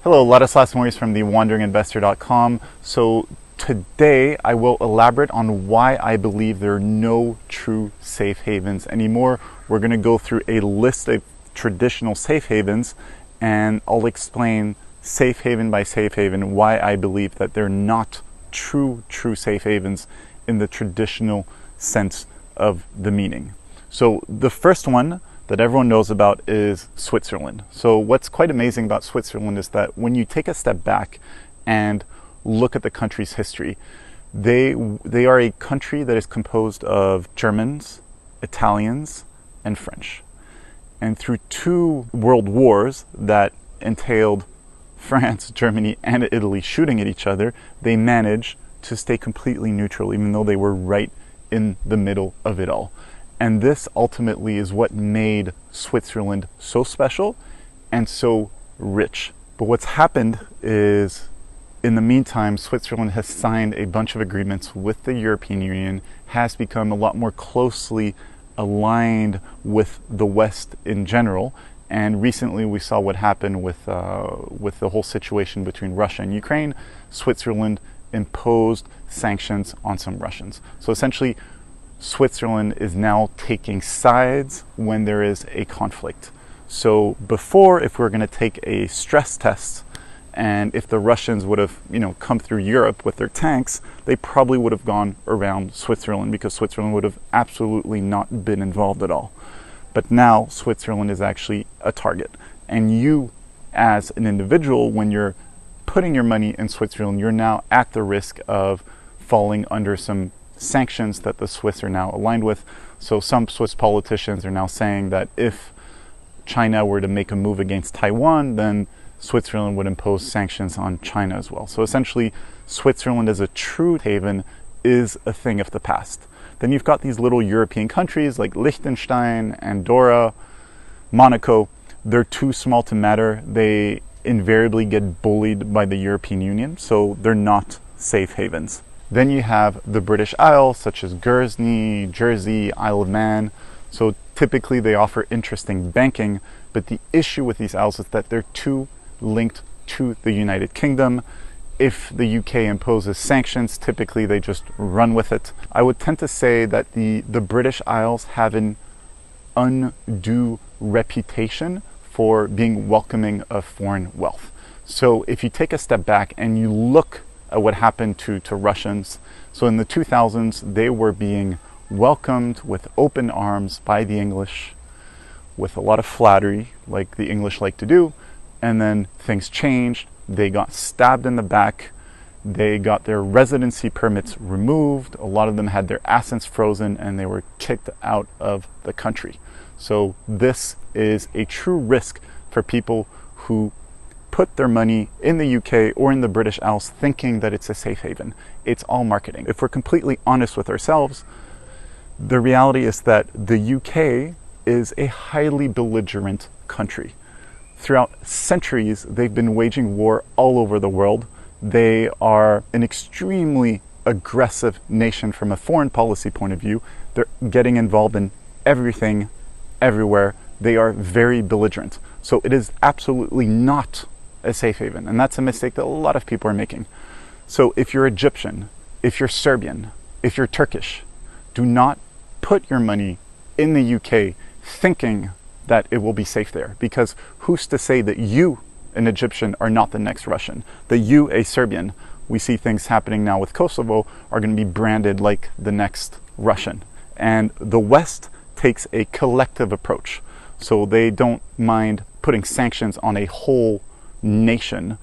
Hello, Ladislas Maurice from thewanderinginvestor.com. So today I will elaborate on why I believe there are no true safe havens anymore. We're going to go through a list of traditional safe havens and I'll explain safe haven by safe haven why I believe that they're not true safe havens in the traditional sense of the meaning. So the first one that everyone knows about is Switzerland. So what's quite amazing about Switzerland is that when you take a step back and look at the country's history, they are a country that is composed of Germans, Italians, and French. And through two world wars that entailed France, Germany, and Italy shooting at each other, they managed to stay completely neutral, even though they were right in the middle of it all. And this ultimately is what made Switzerland so special and so rich. But what's happened is, in the meantime, Switzerland has signed a bunch of agreements with the European Union, has become a lot more closely aligned with the West in general. And recently we saw what happened with the whole situation between Russia and Ukraine. Switzerland imposed sanctions on some Russians. So essentially, Switzerland is now taking sides when there is a conflict. So before, if we were going to take a stress test, and if the Russians would have, come through Europe with their tanks, they probably would have gone around Switzerland because Switzerland would have absolutely not been involved at all. But now Switzerland is actually a target. And you, as an individual, when you're putting your money in Switzerland, you're now at the risk of falling under some sanctions that the Swiss are now aligned with. So some Swiss politicians are now saying that if China were to make a move against Taiwan, then Switzerland would impose sanctions on China as well. So essentially, Switzerland as a true haven is a thing of the past. Then you've got these little European countries like Liechtenstein, Andorra, Monaco. They're too small to matter. They invariably get bullied by the European Union, so they're not safe havens. Then you have the British Isles, such as Guernsey, Jersey, Isle of Man. So typically they offer interesting banking, but the issue with these isles is that they're too linked to the United Kingdom. If the UK imposes sanctions, typically they just run with it. I would tend to say that the British Isles have an undue reputation for being welcoming of foreign wealth. So if you take a step back and you look at what happened to Russians. So in the 2000s, they were being welcomed with open arms by the English, with a lot of flattery, like the English like to do. And then things changed. They got stabbed in the back. They got their residency permits removed. A lot of them had their assets frozen and they were kicked out of the country. So this is a true risk for people who put their money in the UK or in the British Isles thinking that it's a safe haven. It's all marketing. If we're completely honest with ourselves, the reality is that the UK is a highly belligerent country. Throughout centuries, they've been waging war all over the world. They are an extremely aggressive nation from a foreign policy point of view. They're getting involved in everything, everywhere. They are very belligerent. So it is absolutely not a safe haven. And that's a mistake that a lot of people are making. So if you're Egyptian, if you're Serbian, if you're Turkish, do not put your money in the UK thinking that it will be safe there. Because who's to say that you, an Egyptian, are not the next Russian? That you, a Serbian, we see things happening now with Kosovo, are going to be branded like the next Russian. And the West takes a collective approach. So they don't mind putting sanctions on a whole nation,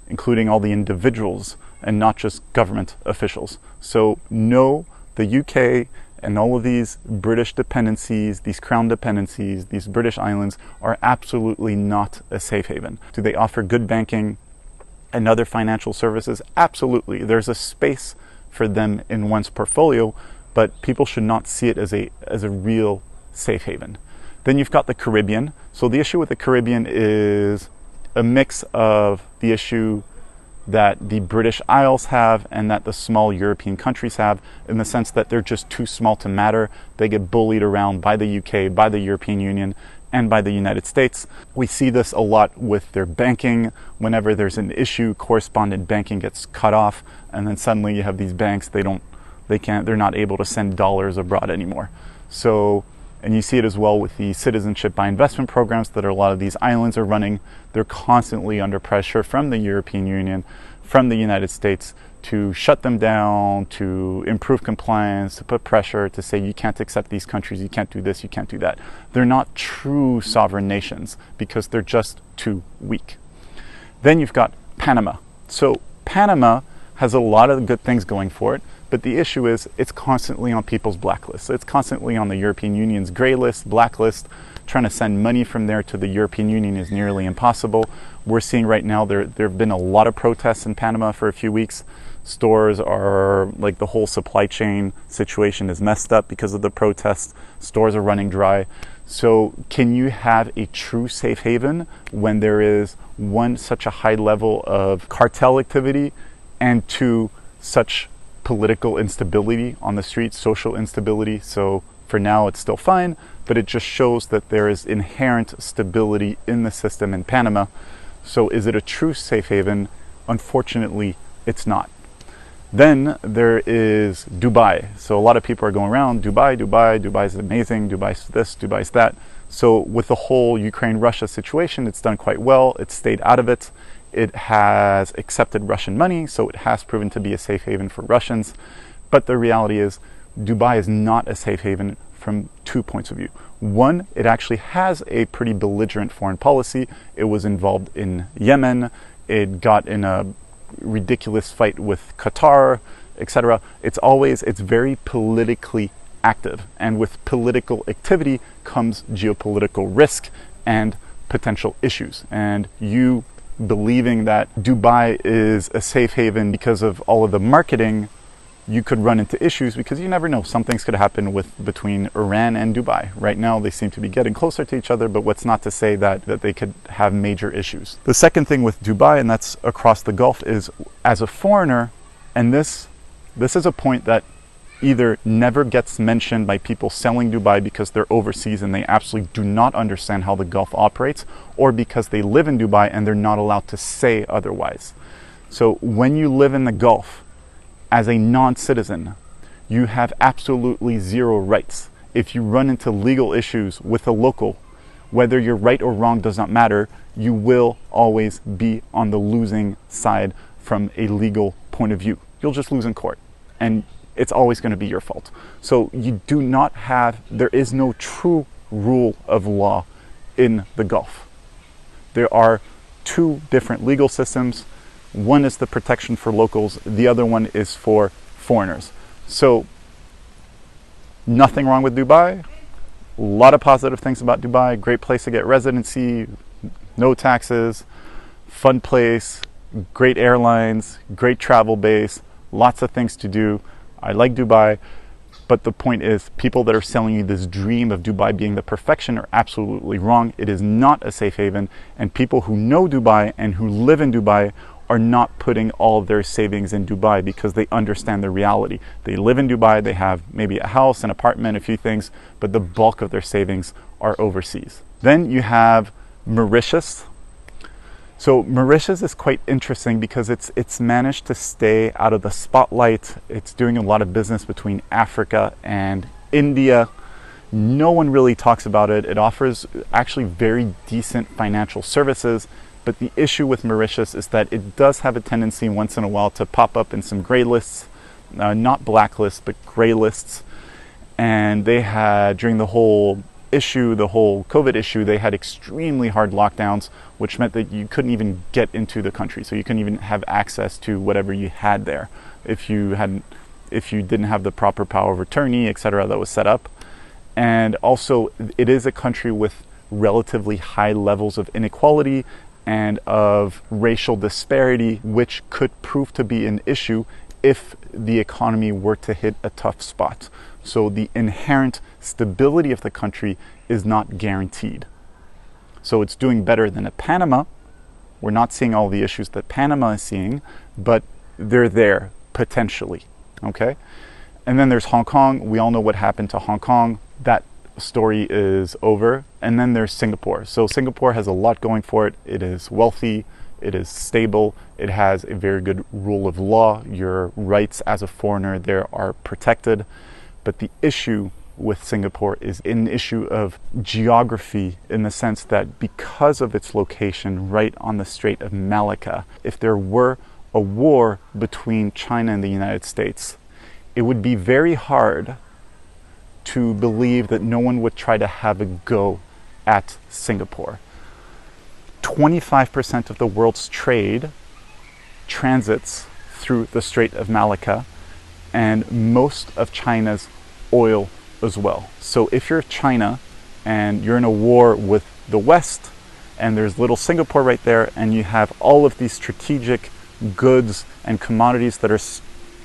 including all the individuals and not just government officials. So no, the UK and all of these British dependencies, these crown dependencies, these British islands are absolutely not a safe haven. Do they offer good banking and other financial services? Absolutely. There's a space for them in one's portfolio, but people should not see it as a real safe haven. Then you've got the Caribbean. So the issue with the Caribbean is a mix of the issue that the British Isles have and that the small European countries have, in the sense that they're just too small to matter. They get bullied around by the UK, by the European Union, and by the United States. We see this a lot with their banking. Whenever there's an issue, correspondent banking gets cut off, and then suddenly you have these banks, they're not able to send dollars abroad anymore. So, and you see it as well with the citizenship by investment programs that a lot of these islands are running. They're constantly under pressure from the European Union, from the United States, to shut them down, to improve compliance, to put pressure, to say you can't accept these countries, you can't do this, you can't do that. They're not true sovereign nations because they're just too weak. Then you've got Panama. So Panama has a lot of good things going for it, but the issue is it's constantly on people's blacklists. It's constantly on the European Union's gray list, blacklist. Trying to send money from there to the European Union is nearly impossible. We're seeing right now there have been a lot of protests in Panama for a few weeks. Stores are, like, the whole supply chain situation is messed up because of the protests. Stores are running dry. So can you have a true safe haven when there is, one, such a high level of cartel activity, and two, such political instability on the streets, social instability? So for now it's still fine, but it just shows that there is inherent stability in the system in Panama. So is it a true safe haven? Unfortunately, it's not. Then there is Dubai. So a lot of people are going around, Dubai is amazing, Dubai's this, Dubai's that. So with the whole Ukraine-Russia situation, it's done quite well. It's stayed out of it. It has accepted Russian money, so it has proven to be a safe haven for Russians. But the reality is, Dubai is not a safe haven from 2 points of view. One, it actually has a pretty belligerent foreign policy. It was involved in Yemen. It got in a ridiculous fight with Qatar, etc. It's very politically active, and with political activity comes geopolitical risk and potential issues. And you believing that Dubai is a safe haven because of all of the marketing, you could run into issues because you never know. Something's could happen between Iran and Dubai. Right now they seem to be getting closer to each other, but what's not to say that they could have major issues. The second thing with Dubai, and that's across the Gulf, is as a foreigner, and this is a point that either never gets mentioned by people selling Dubai because they're overseas and they absolutely do not understand how the Gulf operates, or because they live in Dubai and they're not allowed to say otherwise. So when you live in the Gulf, as a non-citizen, you have absolutely zero rights. If you run into legal issues with a local, whether you're right or wrong does not matter, you will always be on the losing side from a legal point of view. You'll just lose in court, and it's always going to be your fault. So there is no true rule of law in the Gulf. There are two different legal systems. One is the protection for locals, the other one is for foreigners. So nothing wrong with Dubai. A lot of positive things about Dubai. Great place to get residency, no taxes, fun place, great airlines, great travel base, lots of things to do. I like Dubai, but the point is, people that are selling you this dream of Dubai being the perfection are absolutely wrong. It is not a safe haven, and people who know Dubai and who live in Dubai are not putting all of their savings in Dubai because they understand the reality. They live in Dubai, they have maybe a house, an apartment, a few things, but the bulk of their savings are overseas. Then you have Mauritius. So Mauritius is quite interesting because it's managed to stay out of the spotlight. It's doing a lot of business between Africa and India. No one really talks about it. It offers actually very decent financial services. But the issue with Mauritius is that it does have a tendency once in a while to pop up in some gray lists, not blacklists, but gray lists. And they had, during the whole COVID issue, they had extremely hard lockdowns, which meant that you couldn't even get into the country. So you couldn't even have access to whatever you had there if you didn't have the proper power of attorney, etc., that was set up. And also, it is a country with relatively high levels of inequality and of racial disparity, which could prove to be an issue if the economy were to hit a tough spot. So the inherent stability of the country is not guaranteed. So it's doing better than a Panama. We're not seeing all the issues that Panama is seeing, but they're there potentially, okay? And then there's Hong Kong. We all know what happened to Hong Kong. That story is over. And then there's Singapore. So Singapore has a lot going for it. It is wealthy, it is stable, it has a very good rule of law. Your rights as a foreigner there are protected. But the issue with Singapore is an issue of geography, in the sense that because of its location right on the Strait of Malacca, if there were a war between China and the United States, it would be very hard to believe that no one would try to have a go at Singapore. 25% of the world's trade transits through the Strait of Malacca, and most of China's oil as well. So if you're China and you're in a war with the West, and there's little Singapore right there, and you have all of these strategic goods and commodities that are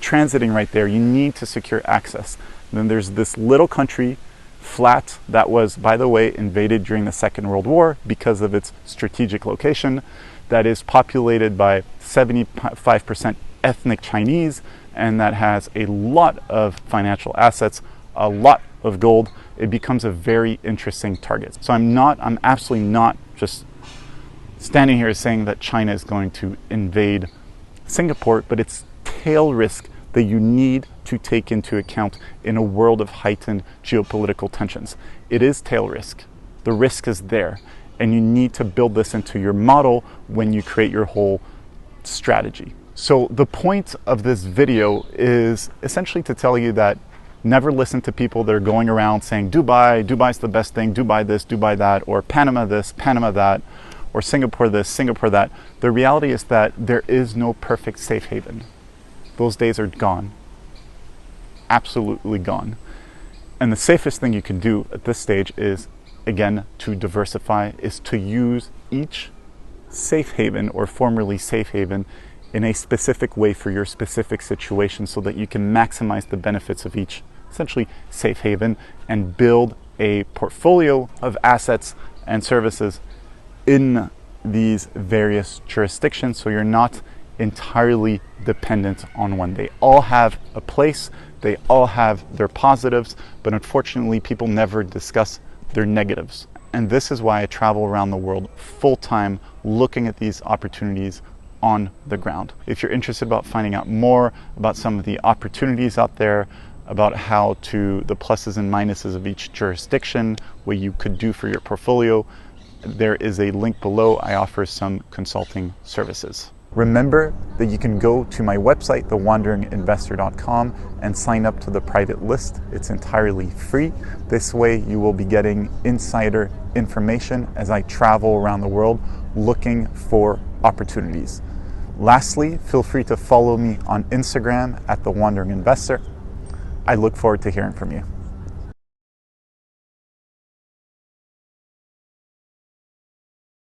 transiting right there, you need to secure access. And then there's this little country, flat, that was, by the way, invaded during the Second World War because of its strategic location, that is populated by 75% ethnic Chinese, and that has a lot of financial assets, a lot of gold. It becomes a very interesting target. So I'm absolutely not just standing here saying that China is going to invade Singapore, but it's tail risk that you need to take into account in a world of heightened geopolitical tensions. It is tail risk. The risk is there, and you need to build this into your model when you create your whole strategy. So the point of this video is essentially to tell you that never listen to people that are going around saying Dubai's the best thing, Dubai this, Dubai that, or Panama this, Panama that, or Singapore this, Singapore that. The reality is that there is no perfect safe haven. Those days are gone. Absolutely gone. And the safest thing you can do at this stage is, again, to diversify, is to use each safe haven or formerly safe haven in a specific way for your specific situation, so that you can maximize the benefits of each essentially safe haven and build a portfolio of assets and services in these various jurisdictions, so you're not entirely dependent on one. They all have a place, they all have their positives, but unfortunately people never discuss their negatives. And this is why I travel around the world full-time, looking at these opportunities on the ground. If you're interested about finding out more about some of the opportunities out there, about how to the pluses and minuses of each jurisdiction, what you could do for your portfolio, there is a link below. I offer some consulting services. Remember that you can go to my website, thewanderinginvestor.com, and sign up to the private list. It's entirely free. This way you will be getting insider information as I travel around the world looking for opportunities. Lastly, feel free to follow me on Instagram at The Wandering Investor. I look forward to hearing from you.